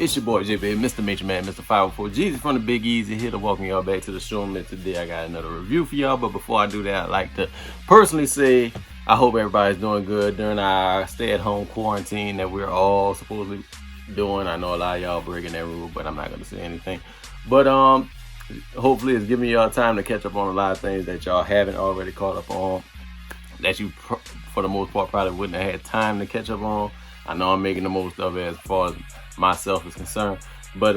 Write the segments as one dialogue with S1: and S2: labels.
S1: It's your boy J-Baby, Mr. Major Man, Mr. 504 Jeezy from the Big Easy, here to welcome y'all back to the show. And today I got another review for y'all. But before I do that, I'd like to personally say I hope everybody's doing good during our stay-at-home quarantine that we're all supposedly doing. I know a lot of y'all breaking that rule, but I'm not gonna say anything. But hopefully it's giving y'all time to catch up on a lot of things that y'all haven't already caught up on, that you for the most part probably wouldn't have had time to catch up on. I know I'm making the most of it as far as myself is concerned, but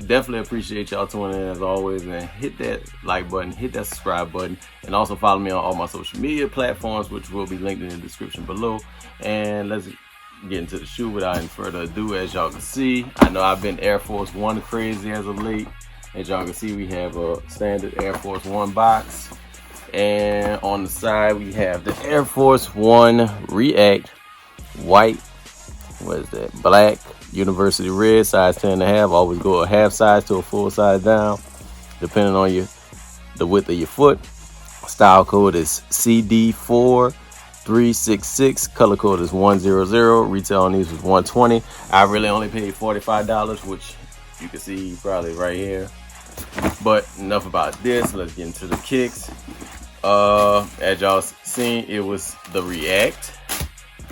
S1: definitely appreciate y'all tuning in as always, and hit that like button, hit that subscribe button, and also follow me on all my social media platforms, which will be linked in the description below. And let's get into the shoe without any further ado. As y'all can see, I know I've been Air Force One crazy as of late. As y'all can see, we have a standard Air Force One box, and on the side we have the Air Force One React white, what is that, black, university red, size 10.5. Always go a half size to a full size down, depending on the width of your foot. Style code is CD4366. Color code is 100. Retail on these was $120. I really only paid $45, which you can see probably right here. But enough about this. Let's get into the kicks. As y'all seen, it was the React,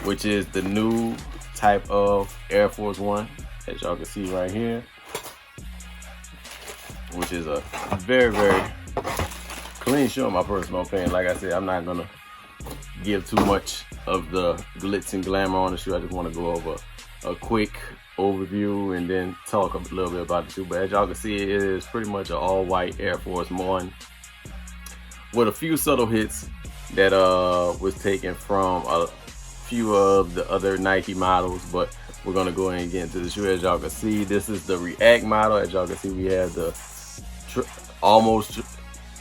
S1: which is the new type of Air Force One, as y'all can see right here, which is a very, very clean shoe in my personal opinion. Like I said, I'm not gonna give too much of the glitz and glamour on the shoe. I just want to go over a quick overview and then talk a little bit about the shoe. But as y'all can see, it is pretty much an all-white Air Force One with a few subtle hits that was taken from a few of the other Nike models, but we're gonna go ahead and get into the shoe. As y'all can see, this is the React model. As y'all can see, we have the almost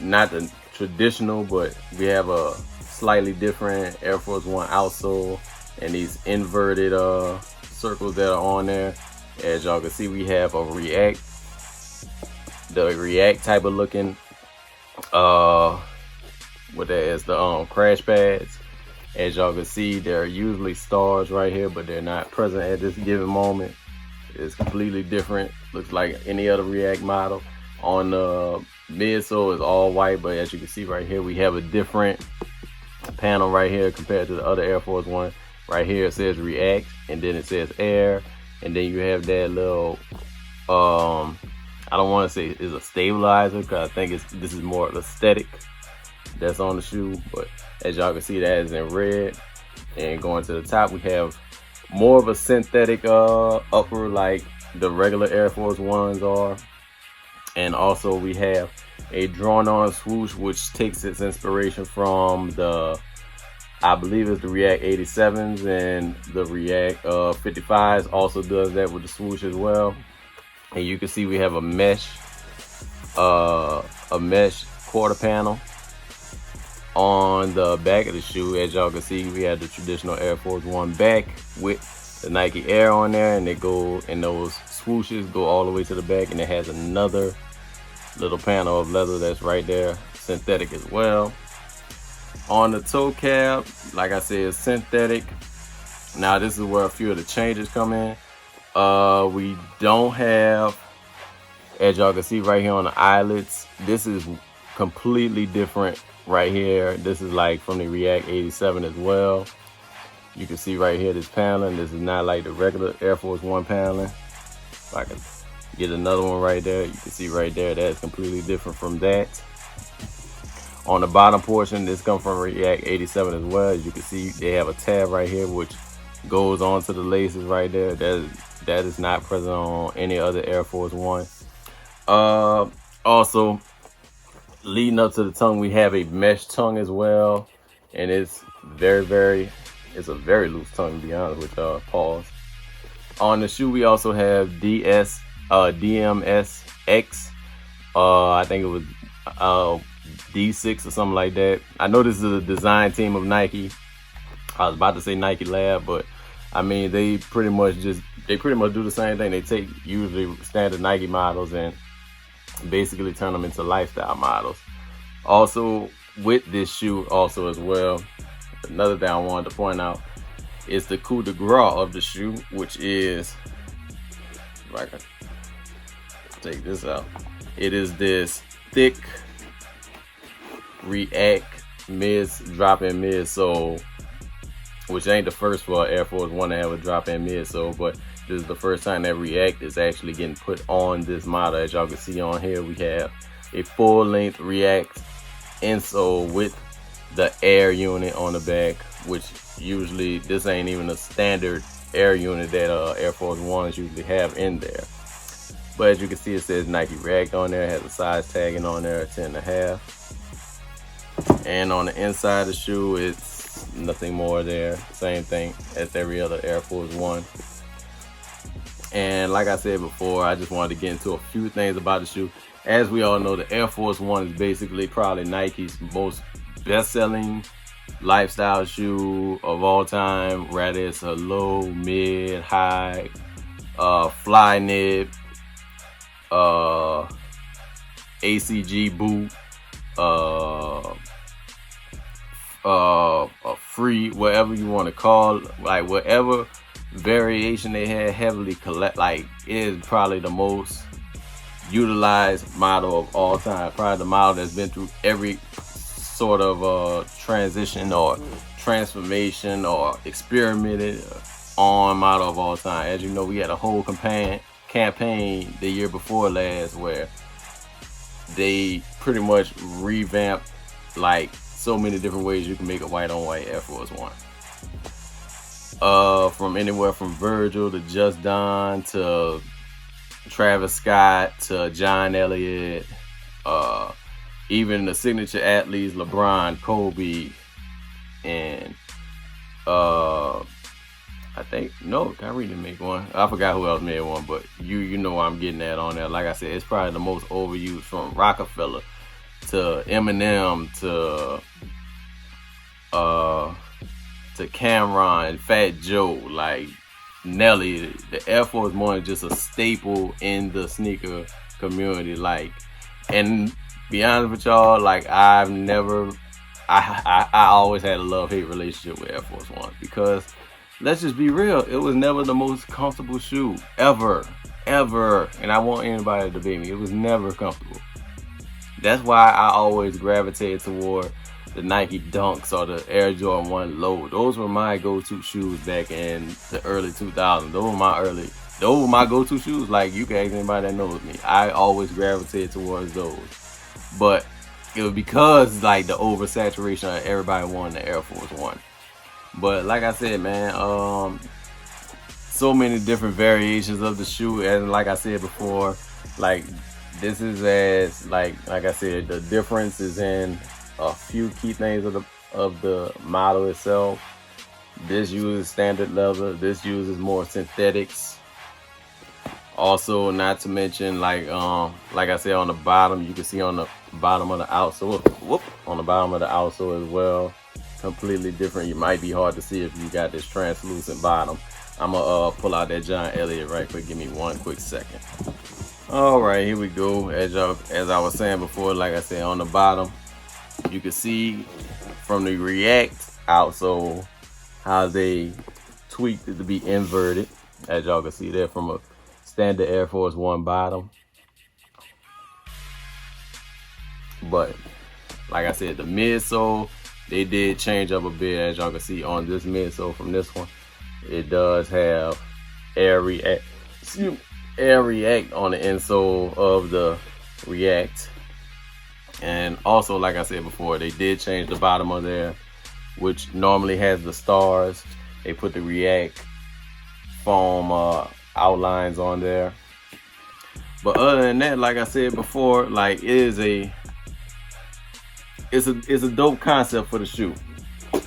S1: not the traditional, but we have a slightly different Air Force One outsole and these inverted circles that are on there. As y'all can see, we have a React, the React type of looking what that is, the crash pads. As y'all can see, there are usually stars right here, but they're not present at this given moment. It's completely different. Looks like any other React model. On the midsole is all white, but as you can see right here, we have a different panel right here compared to the other Air Force One. Right here it says React, and then it says Air, and then you have that little I don't want to say it's a stabilizer, because I think this is more aesthetic that's on the shoe. But as y'all can see, that is in red. And going to the top, we have more of a synthetic upper, like the regular Air Force Ones are. And also we have a drawn on swoosh, which takes its inspiration from the, I believe it's the React 87s, and the React 55s also does that with the swoosh as well. And you can see we have a mesh quarter panel on the back of the shoe. As y'all can see, we have the traditional Air Force One back with the Nike Air on there, and they go, and those swooshes go all the way to the back, and it has another little panel of leather that's right there, synthetic as well. On the toe cap, like I said, it's synthetic. Now this is where a few of the changes come in. We don't have, as y'all can see right here on the eyelets, this is completely different right here. This is like from the React 87 as well. You can see right here this paneling. This is not like the regular Air Force One paneling. If I can get another one right there, you can see right there that is completely different from that. On the bottom portion, this comes from React 87 as well. As you can see, they have a tab right here which goes onto the laces right there. That is not present on any other Air Force One. Also, leading up to the tongue, we have a mesh tongue as well, and it's it's a very loose tongue, to be honest with y'all. Pause. On the shoe, we also have DMSX. I think it was D6 or something like that. I know this is a design team of Nike. I was about to say Nike Lab, but I mean they pretty much do the same thing. They take usually standard Nike models and basically turn them into lifestyle models. Also with this shoe also as well, another thing I wanted to point out is the coup de grace of the shoe, which is if I can take this out. It is this thick React drop-in midsole, which ain't the first for Air Force One to have a drop-in midsole, but this is the first time that React is actually getting put on this model. As y'all can see on here, we have a full-length React insole with the air unit on the back, which usually this ain't even a standard air unit that Air Force Ones usually have in there. But as you can see, it says Nike React on there. It has a size tagging on there, 10.5. And on the inside of the shoe, it's nothing more there. Same thing as every other Air Force One. And like I said before, I just wanted to get into a few things about the shoe. As we all know, the Air Force One is basically probably Nike's most best-selling lifestyle shoe of all time. Whether it's a low, mid, high, fly nib, ACG boot, a free, whatever you want to call it, like whatever variation they had, heavily like it is probably the most utilized model of all time. Probably the model that's been through every sort of transition or transformation or experimented on model of all time. As you know, we had a whole campaign the year before last where they pretty much revamped like so many different ways you can make a white on white Air Force One. From anywhere from Virgil to Just Don to Travis Scott to John Elliott, even the signature athletes LeBron, Kobe, and I think Kyrie didn't make one. I forgot who else made one, but you know what I'm getting at on there. Like I said, it's probably the most overused, from Rockefeller to Eminem to Cameron, Fat Joe, like Nelly. The Air Force One is just a staple in the sneaker community. Like, and be honest with y'all, like I always had a love-hate relationship with Air Force One, because let's just be real, it was never the most comfortable shoe ever. And I want anybody to debate me, it was never comfortable. That's why I always gravitated toward the Nike Dunks or the Air Jordan 1 Low. Those were my go-to shoes back in the early 2000s. Those were my go-to shoes. Like, you can ask anybody that knows me. I always gravitated towards those. But it was because like the oversaturation of everybody wanting the Air Force One. But like I said, man, so many different variations of the shoe, and like I said before, like this is as like I said, the difference is in a few key things of the model itself. This uses standard leather. This uses more synthetics. Also, not to mention, like I said, on the bottom, you can see on the bottom of the outsole, on the bottom of the outsole as well, completely different. You might be hard to see if you got this translucent bottom. I'm gonna pull out that John Elliott right quick. Give me one quick second. All right, here we go. As I was saying before, like I said, on the bottom, you can see from the React outsole how they tweaked it to be inverted. As y'all can see there from a standard Air Force One bottom. But like I said, the midsole, they did change up a bit. As y'all can see on this midsole from this one, it does have Air React on the insole of the React. And also, like I said before, they did change the bottom of there, which normally has the stars. They put the React foam outlines on there. But other than that, like I said before, like it's a dope concept for the shoe.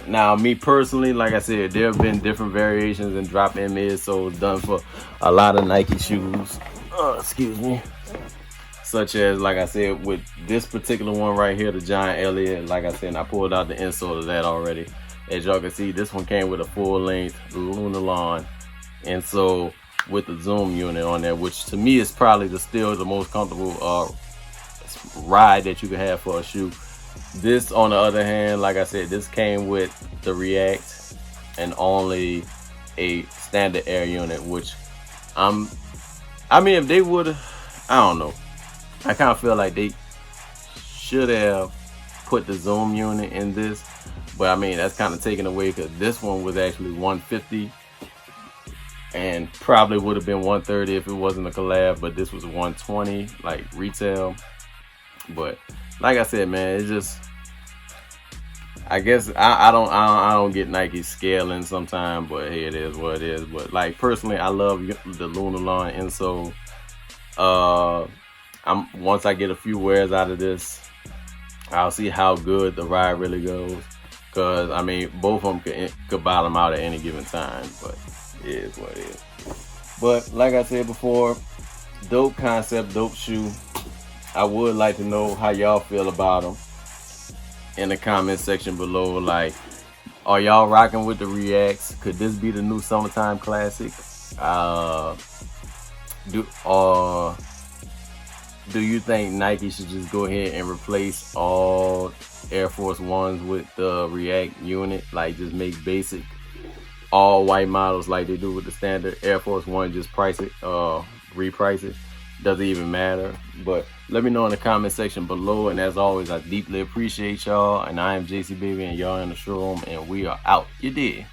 S1: Now, me personally, like I said, there have been different variations and drop-in midsoles done for a lot of Nike shoes. Excuse me. Such as, like I said, with this particular one right here, the John Elliott, like I said, and I pulled out the insole of that already. As y'all can see, this one came with a full-length Lunarlon insole with the Zoom unit on there, which to me is probably still the most comfortable ride that you can have for a shoe. This, on the other hand, like I said, this came with the React and only a standard air unit, which I'm I mean, if they would have, I don't know. I kind of feel like they should have put the zoom unit in this, but I mean that's kind of taken away because this one was actually 150 and probably would have been 130 if it wasn't a collab, but this was 120 like retail. But like I said, man, it's just, I guess I don't get Nike scaling sometimes, but hey, it is what it is. But like personally, I love the Lunarlon insole. I'm once I get a few wears out of this, I'll see how good the ride really goes. Cause I mean, both of them could bottom out at any given time, but it is what it is. But like I said before, dope concept, dope shoe. I would like to know how y'all feel about them in the comment section below. Like, are y'all rocking with the Reacts? Could this be the new summertime classic? Do you think Nike should just go ahead and replace all Air Force Ones with the React unit? Like, just make basic all white models like they do with the standard Air Force One, just price it, reprice it. Doesn't even matter. But let me know in the comment section below. And as always, I deeply appreciate y'all. And I am JC Baby, and y'all in the showroom, and we are out. You did.